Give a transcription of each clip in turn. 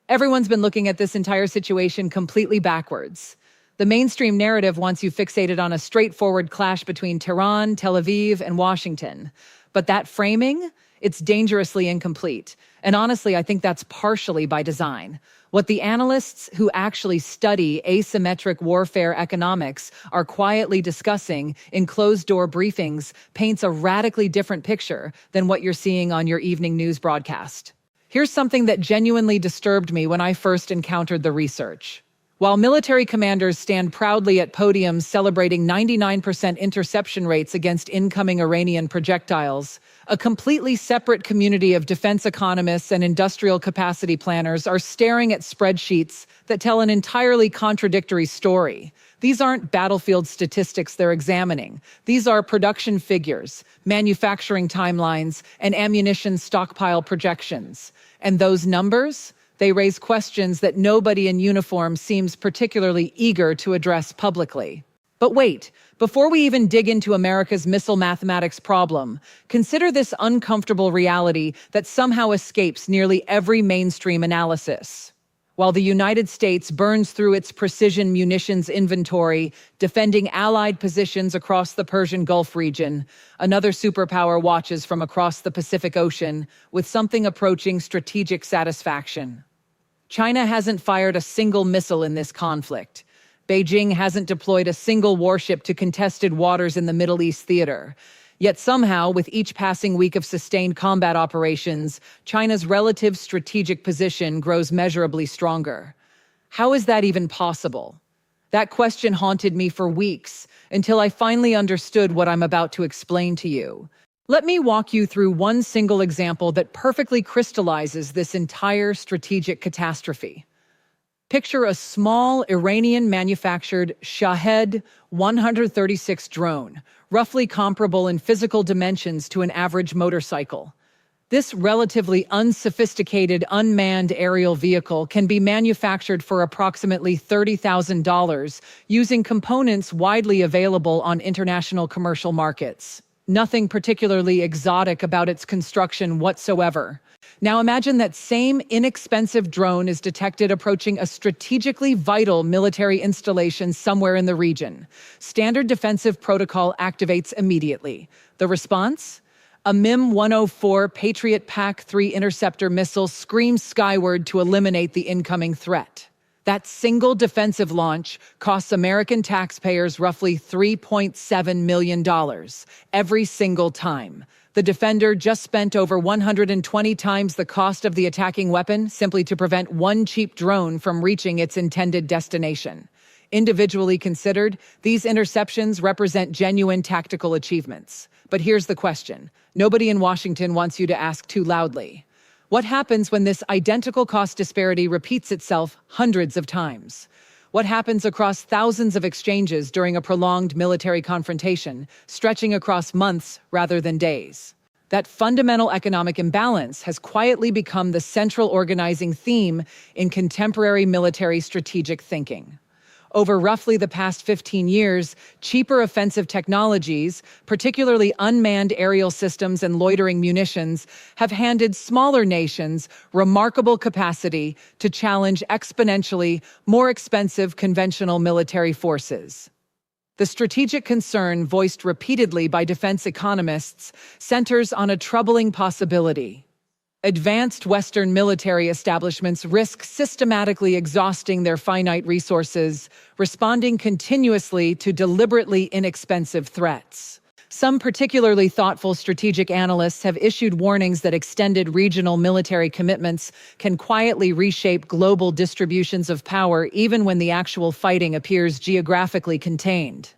Everyone's been looking at this entire situation completely backwards. The mainstream narrative wants you fixated on a straightforward clash between Tehran, Tel Aviv, and Washington. But that framing, it's dangerously incomplete. And honestly, I think that's partially by design. What the analysts who actually study asymmetric warfare economics are quietly discussing in closed-door briefings paints a radically different picture than what you're seeing on your evening news broadcast. Here's something that genuinely disturbed me when I first encountered the research. While military commanders stand proudly at podiums celebrating 99% interception rates against incoming Iranian projectiles, a completely separate community of defense economists and industrial capacity planners are staring at spreadsheets that tell an entirely contradictory story. These aren't battlefield statistics they're examining. These are production figures, manufacturing timelines, and ammunition stockpile projections. And those numbers? They raise questions that nobody in uniform seems particularly eager to address publicly. But wait, before we even dig into America's missile mathematics problem, consider this uncomfortable reality that somehow escapes nearly every mainstream analysis. While the United States burns through its precision munitions inventory, defending Allied positions across the Persian Gulf region, another superpower watches from across the Pacific Ocean with something approaching strategic satisfaction. China hasn't fired a single missile in this conflict. Beijing hasn't deployed a single warship to contested waters in the Middle East theater. Yet somehow, with each passing week of sustained combat operations, China's relative strategic position grows measurably stronger. How is that even possible? That question haunted me for weeks, until I finally understood what I'm about to explain to you. Let me walk you through one single example that perfectly crystallizes this entire strategic catastrophe. Picture a small Iranian-manufactured Shahed 136 drone, roughly comparable in physical dimensions to an average motorcycle. This relatively unsophisticated unmanned aerial vehicle can be manufactured for approximately $30,000 using components widely available on international commercial markets. Nothing particularly exotic about its construction whatsoever. Now imagine that same inexpensive drone is detected approaching a strategically vital military installation somewhere in the region. Standard defensive protocol activates immediately. The response? A MIM-104 Patriot PAC-3 interceptor missile screams skyward to eliminate the incoming threat. That single defensive launch costs American taxpayers roughly $3.7 million every single time. The defender just spent over 120 times the cost of the attacking weapon simply to prevent one cheap drone from reaching its intended destination. Individually considered, these interceptions represent genuine tactical achievements. But here's the question. Nobody in Washington wants you to ask too loudly. What happens when this identical cost disparity repeats itself hundreds of times? What happens across thousands of exchanges during a prolonged military confrontation, stretching across months rather than days? That fundamental economic imbalance has quietly become the central organizing theme in contemporary military strategic thinking. Over roughly the past 15 years, cheaper offensive technologies, particularly unmanned aerial systems and loitering munitions, have handed smaller nations remarkable capacity to challenge exponentially more expensive conventional military forces. The strategic concern voiced repeatedly by defense economists centers on a troubling possibility. Advanced Western military establishments risk systematically exhausting their finite resources, responding continuously to deliberately inexpensive threats. Some particularly thoughtful strategic analysts have issued warnings that extended regional military commitments can quietly reshape global distributions of power even when the actual fighting appears geographically contained.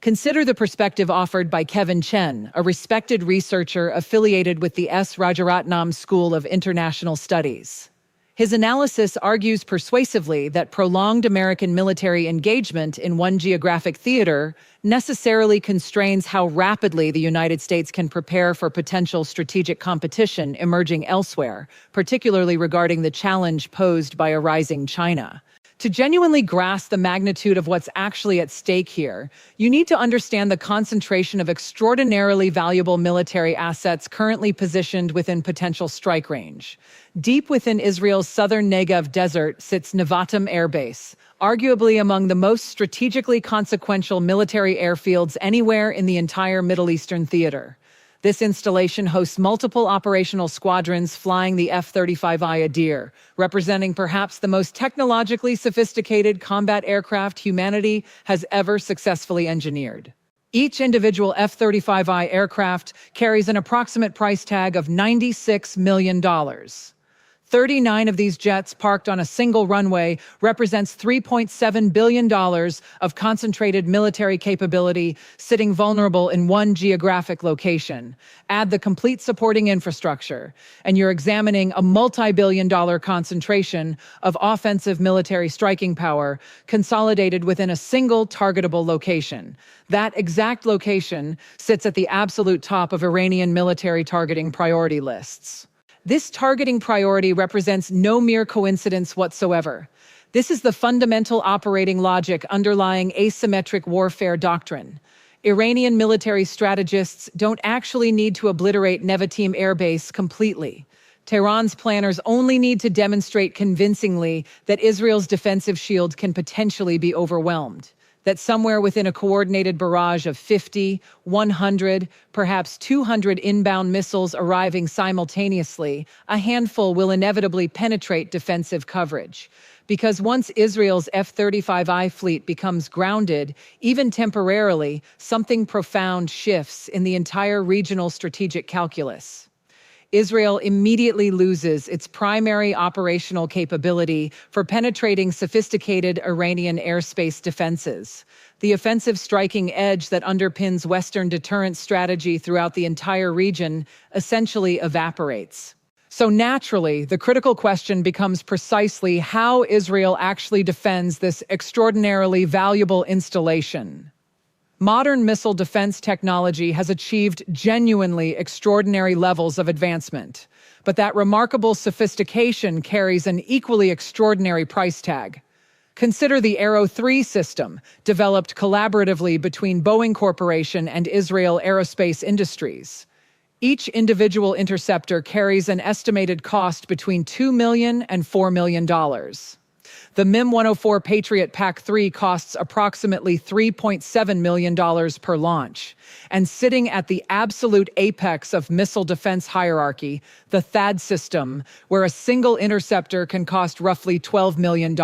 Consider the perspective offered by Kevin Chen, a respected researcher affiliated with the S. Rajaratnam School of International Studies. His analysis argues persuasively that prolonged American military engagement in one geographic theater necessarily constrains how rapidly the United States can prepare for potential strategic competition emerging elsewhere, particularly regarding the challenge posed by a rising China. To genuinely grasp the magnitude of what's actually at stake here, you need to understand the concentration of extraordinarily valuable military assets currently positioned within potential strike range. Deep within Israel's southern Negev desert sits Nevatim Air Base, arguably among the most strategically consequential military airfields anywhere in the entire Middle Eastern theater. This installation hosts multiple operational squadrons flying the F-35I Adir, representing perhaps the most technologically sophisticated combat aircraft humanity has ever successfully engineered. Each individual F-35I aircraft carries an approximate price tag of $96 million. 39 of these jets parked on a single runway represents $3.7 billion of concentrated military capability sitting vulnerable in one geographic location. Add the complete supporting infrastructure, and you're examining a multi-billion-dollar concentration of offensive military striking power consolidated within a single targetable location. That exact location sits at the absolute top of Iranian military targeting priority lists. This targeting priority represents no mere coincidence whatsoever. This is the fundamental operating logic underlying asymmetric warfare doctrine. Iranian military strategists don't actually need to obliterate Nevatim Air Base completely. Tehran's planners only need to demonstrate convincingly that Israel's defensive shield can potentially be overwhelmed. That somewhere within a coordinated barrage of 50, 100, perhaps 200 inbound missiles arriving simultaneously, a handful will inevitably penetrate defensive coverage. Because once Israel's F-35I fleet becomes grounded, even temporarily, something profound shifts in the entire regional strategic calculus. Israel immediately loses its primary operational capability for penetrating sophisticated Iranian airspace defenses. The offensive striking edge that underpins Western deterrence strategy throughout the entire region essentially evaporates. So naturally, the critical question becomes precisely how Israel actually defends this extraordinarily valuable installation. Modern missile defense technology has achieved genuinely extraordinary levels of advancement, but that remarkable sophistication carries an equally extraordinary price tag. Consider the Arrow 3 system, developed collaboratively between Boeing Corporation and Israel Aerospace Industries. Each individual interceptor carries an estimated cost between $2 million and $4 million. The MIM-104 Patriot PAC-3 costs approximately $3.7 million per launch. And sitting at the absolute apex of missile defense hierarchy, the THAAD system, where a single interceptor can cost roughly $12 million.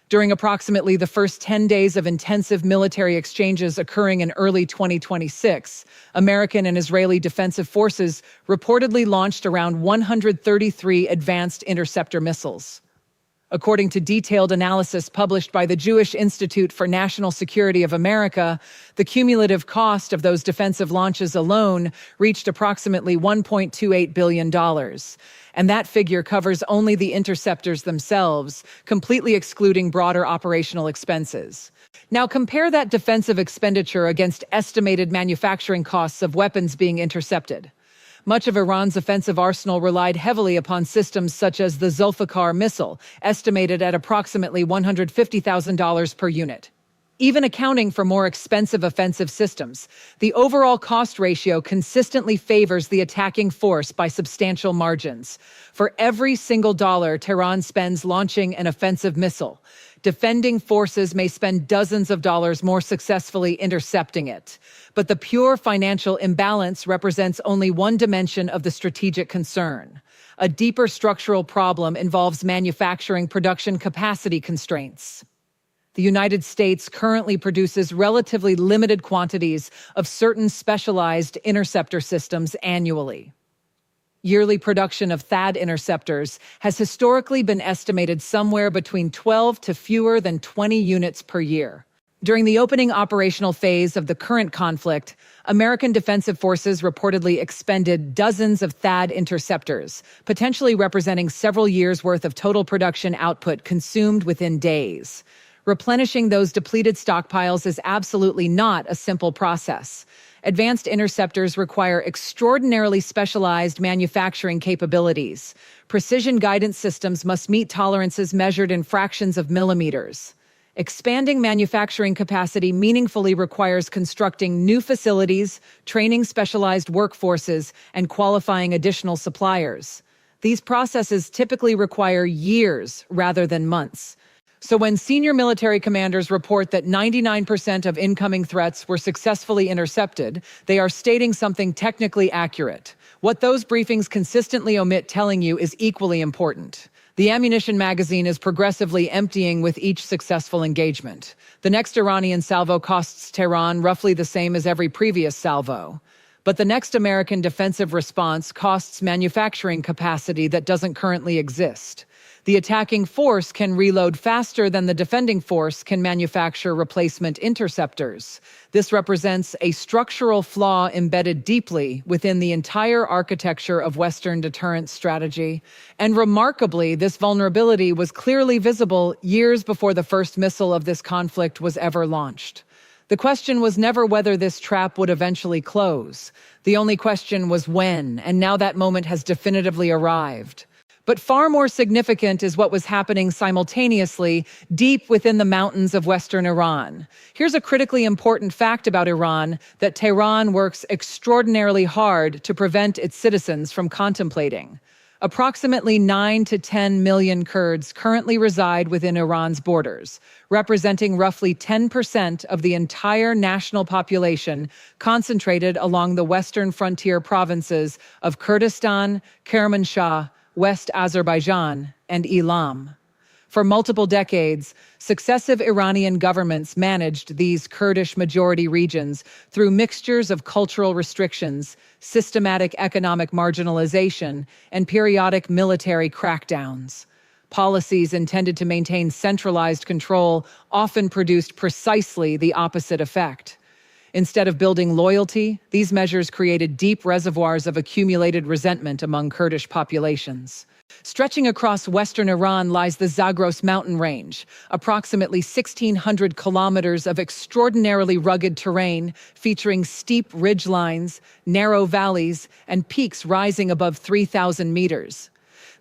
During approximately the first 10 days of intensive military exchanges occurring in early 2026, American and Israeli defensive forces reportedly launched around 133 advanced interceptor missiles. According to detailed analysis published by the Jewish Institute for National Security of America, the cumulative cost of those defensive launches alone reached approximately $1.28 billion. And that figure covers only the interceptors themselves, completely excluding broader operational expenses. Now compare that defensive expenditure against estimated manufacturing costs of weapons being intercepted. Much of Iran's offensive arsenal relied heavily upon systems such as the Zulfikar missile, estimated at approximately $150,000 per unit. Even accounting for more expensive offensive systems, the overall cost ratio consistently favors the attacking force by substantial margins. For every single dollar Tehran spends launching an offensive missile, defending forces may spend dozens of dollars more successfully intercepting it. But the pure financial imbalance represents only one dimension of the strategic concern. A deeper structural problem involves manufacturing production capacity constraints. The United States currently produces relatively limited quantities of certain specialized interceptor systems annually. Yearly production of THAAD interceptors has historically been estimated somewhere between 12 to fewer than 20 units per year. During the opening operational phase of the current conflict, American defensive forces reportedly expended dozens of THAAD interceptors, potentially representing several years' worth of total production output consumed within days. Replenishing those depleted stockpiles is absolutely not a simple process. Advanced interceptors require extraordinarily specialized manufacturing capabilities. Precision guidance systems must meet tolerances measured in fractions of millimeters. Expanding manufacturing capacity meaningfully requires constructing new facilities, training specialized workforces, and qualifying additional suppliers. These processes typically require years rather than months. So when senior military commanders report that 99% of incoming threats were successfully intercepted, they are stating something technically accurate. What those briefings consistently omit telling you is equally important. The ammunition magazine is progressively emptying with each successful engagement. The next Iranian salvo costs Tehran roughly the same as every previous salvo. But the next American defensive response costs manufacturing capacity that doesn't currently exist. The attacking force can reload faster than the defending force can manufacture replacement interceptors. This represents a structural flaw embedded deeply within the entire architecture of Western deterrence strategy. And remarkably, this vulnerability was clearly visible years before the first missile of this conflict was ever launched. The question was never whether this trap would eventually close. The only question was when, and now that moment has definitively arrived. But far more significant is what was happening simultaneously deep within the mountains of Western Iran. Here's a critically important fact about Iran that Tehran works extraordinarily hard to prevent its citizens from contemplating. Approximately 9 to 10 million Kurds currently reside within Iran's borders, representing roughly 10% of the entire national population concentrated along the western frontier provinces of Kurdistan, Kermanshah, West Azerbaijan, and Elam. For multiple decades, successive Iranian governments managed these Kurdish majority regions through mixtures of cultural restrictions, systematic economic marginalization, and periodic military crackdowns. Policies intended to maintain centralized control often produced precisely the opposite effect. Instead of building loyalty, these measures created deep reservoirs of accumulated resentment among Kurdish populations. Stretching across western Iran lies the Zagros mountain range, approximately 1,600 kilometers of extraordinarily rugged terrain featuring steep ridgelines, narrow valleys, and peaks rising above 3,000 meters.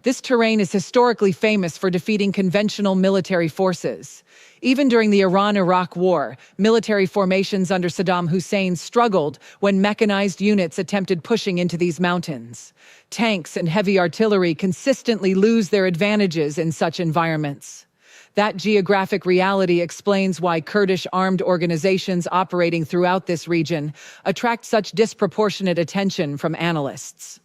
This terrain is historically famous for defeating conventional military forces. Even during the Iran-Iraq War, military formations under Saddam Hussein struggled when mechanized units attempted pushing into these mountains. Tanks and heavy artillery consistently lose their advantages in such environments. That geographic reality explains why Kurdish armed organizations operating throughout this region attract such disproportionate attention from analysts.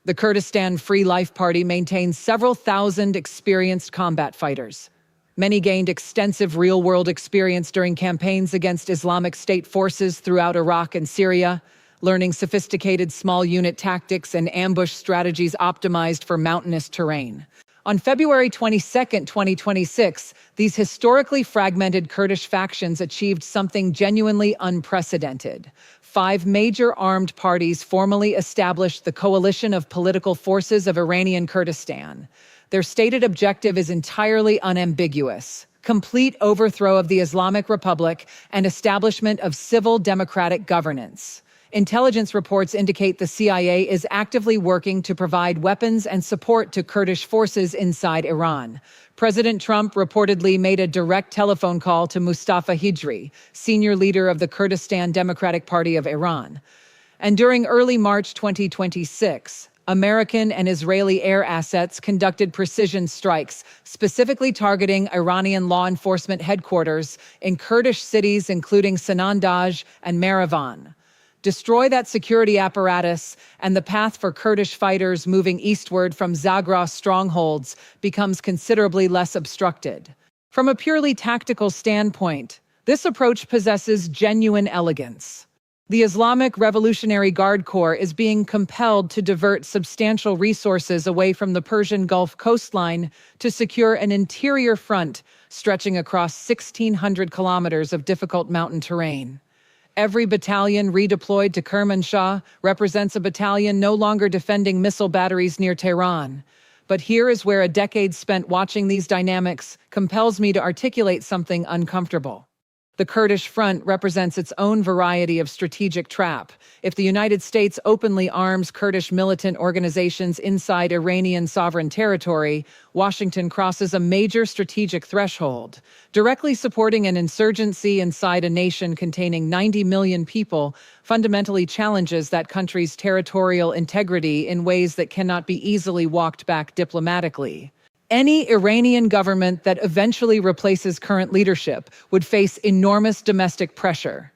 The Kurdistan Free Life Party maintains several thousand experienced combat fighters. Many gained extensive real-world experience during campaigns against Islamic State forces throughout Iraq and Syria, learning sophisticated small-unit tactics and ambush strategies optimized for mountainous terrain. On February 22, 2026, these historically fragmented Kurdish factions achieved something genuinely unprecedented. 5 major armed parties formally established the Coalition of Political Forces of Iranian Kurdistan. Their stated objective is entirely unambiguous: complete overthrow of the Islamic Republic and establishment of civil democratic governance. Intelligence reports indicate the CIA is actively working to provide weapons and support to Kurdish forces inside Iran. President Trump reportedly made a direct telephone call to Mustafa Hijri, senior leader of the Kurdistan Democratic Party of Iran. And during early March 2026, American and Israeli air assets conducted precision strikes, specifically targeting Iranian law enforcement headquarters in Kurdish cities including Sanandaj and Marivan. Destroy that security apparatus, and the path for Kurdish fighters moving eastward from Zagros strongholds becomes considerably less obstructed. From a purely tactical standpoint, this approach possesses genuine elegance. The Islamic Revolutionary Guard Corps is being compelled to divert substantial resources away from the Persian Gulf coastline to secure an interior front stretching across 1,600 kilometers of difficult mountain terrain. Every battalion redeployed to Kermanshah represents a battalion no longer defending missile batteries near Tehran, But here is where a decade spent watching these dynamics compels me to articulate something uncomfortable. The Kurdish front represents its own variety of strategic trap. If the United States openly arms Kurdish militant organizations inside Iranian sovereign territory, Washington crosses a major strategic threshold. Directly supporting an insurgency inside a nation containing 90 million people fundamentally challenges that country's territorial integrity in ways that cannot be easily walked back diplomatically. Any Iranian government that eventually replaces current leadership would face enormous domestic pressure.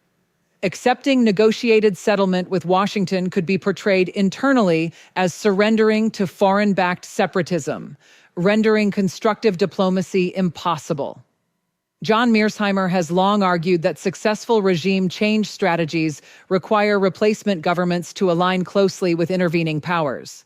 Accepting negotiated settlement with Washington could be portrayed internally as surrendering to foreign-backed separatism, rendering constructive diplomacy impossible. John Mearsheimer has long argued that successful regime change strategies require replacement governments to align closely with intervening powers.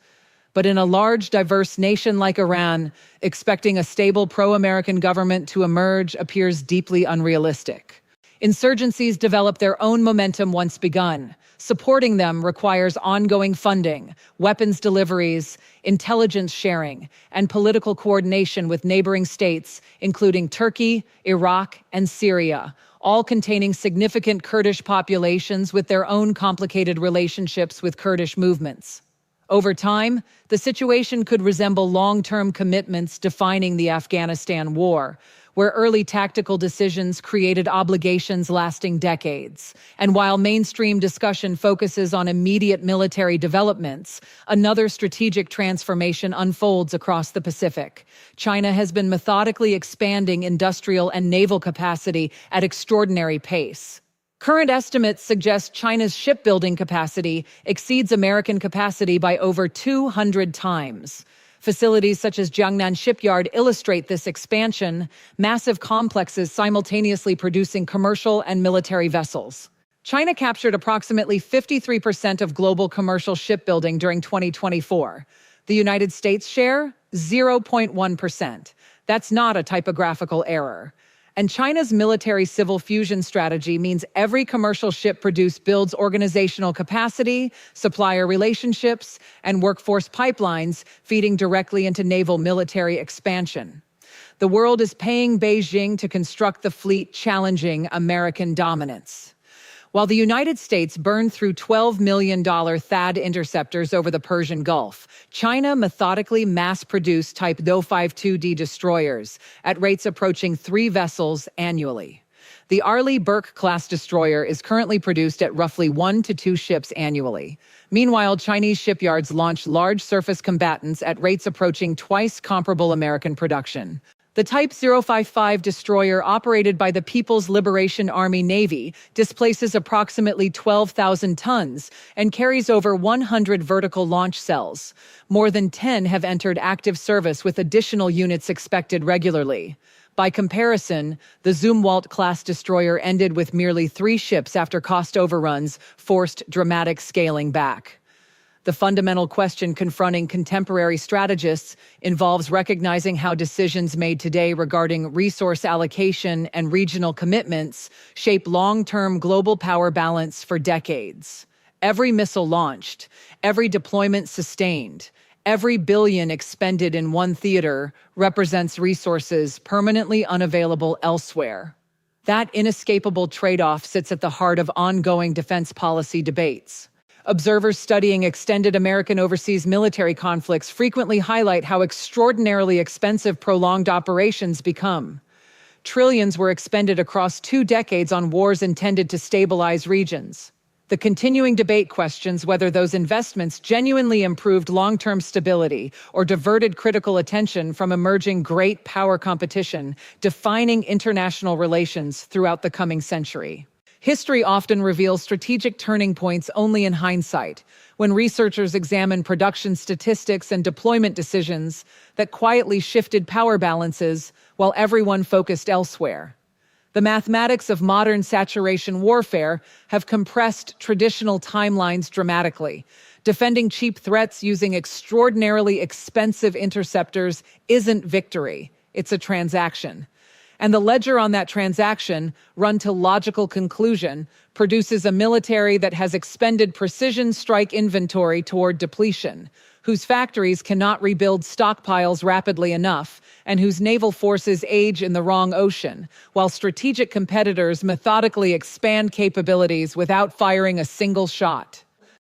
But in a large, diverse nation like Iran, expecting a stable pro-American government to emerge appears deeply unrealistic. Insurgencies develop their own momentum once begun. Supporting them requires ongoing funding, weapons deliveries, intelligence sharing, and political coordination with neighboring states, including Turkey, Iraq, and Syria, all containing significant Kurdish populations with their own complicated relationships with Kurdish movements. Over time, the situation could resemble long-term commitments defining the Afghanistan war, where early tactical decisions created obligations lasting decades. And while mainstream discussion focuses on immediate military developments, another strategic transformation unfolds across the Pacific. China has been methodically expanding industrial and naval capacity at extraordinary pace. Current estimates suggest China's shipbuilding capacity exceeds American capacity by over 200 times. Facilities such as Jiangnan Shipyard illustrate this expansion, massive complexes simultaneously producing commercial and military vessels. China captured approximately 53% of global commercial shipbuilding during 2024. The United States share? 0.1%. That's not a typographical error. And China's military-civil fusion strategy means every commercial ship produced builds organizational capacity, supplier relationships, and workforce pipelines, feeding directly into naval military expansion. The world is paying Beijing to construct the fleet challenging American dominance. While the United States burned through $12 million THAAD interceptors over the Persian Gulf, China methodically mass-produced Type Do-52D destroyers at rates approaching 3 vessels annually. The Arleigh Burke-class destroyer is currently produced at roughly 1 to 2 ships annually. Meanwhile, Chinese shipyards launch large surface combatants at rates approaching twice comparable American production. The Type 055 destroyer, operated by the People's Liberation Army Navy, displaces approximately 12,000 tons and carries over 100 vertical launch cells. More than 10 have entered active service, with additional units expected regularly. By comparison, the Zumwalt-class destroyer ended with merely 3 ships after cost overruns forced dramatic scaling back. The fundamental question confronting contemporary strategists involves recognizing how decisions made today regarding resource allocation and regional commitments shape long-term global power balance for decades. Every missile launched, every deployment sustained, every billion expended in one theater represents resources permanently unavailable elsewhere. That inescapable trade-off sits at the heart of ongoing defense policy debates. Observers studying extended American overseas military conflicts frequently highlight how extraordinarily expensive prolonged operations become. Trillions were expended across 2 decades on wars intended to stabilize regions. The continuing debate questions whether those investments genuinely improved long-term stability or diverted critical attention from emerging great power competition, defining international relations throughout the coming century. History often reveals strategic turning points only in hindsight, when researchers examine production statistics and deployment decisions that quietly shifted power balances while everyone focused elsewhere. The mathematics of modern saturation warfare have compressed traditional timelines dramatically. Defending cheap threats using extraordinarily expensive interceptors isn't victory, it's a transaction. And the ledger on that transaction, run to logical conclusion, produces a military that has expended precision strike inventory toward depletion, whose factories cannot rebuild stockpiles rapidly enough, and whose naval forces age in the wrong ocean, while strategic competitors methodically expand capabilities without firing a single shot.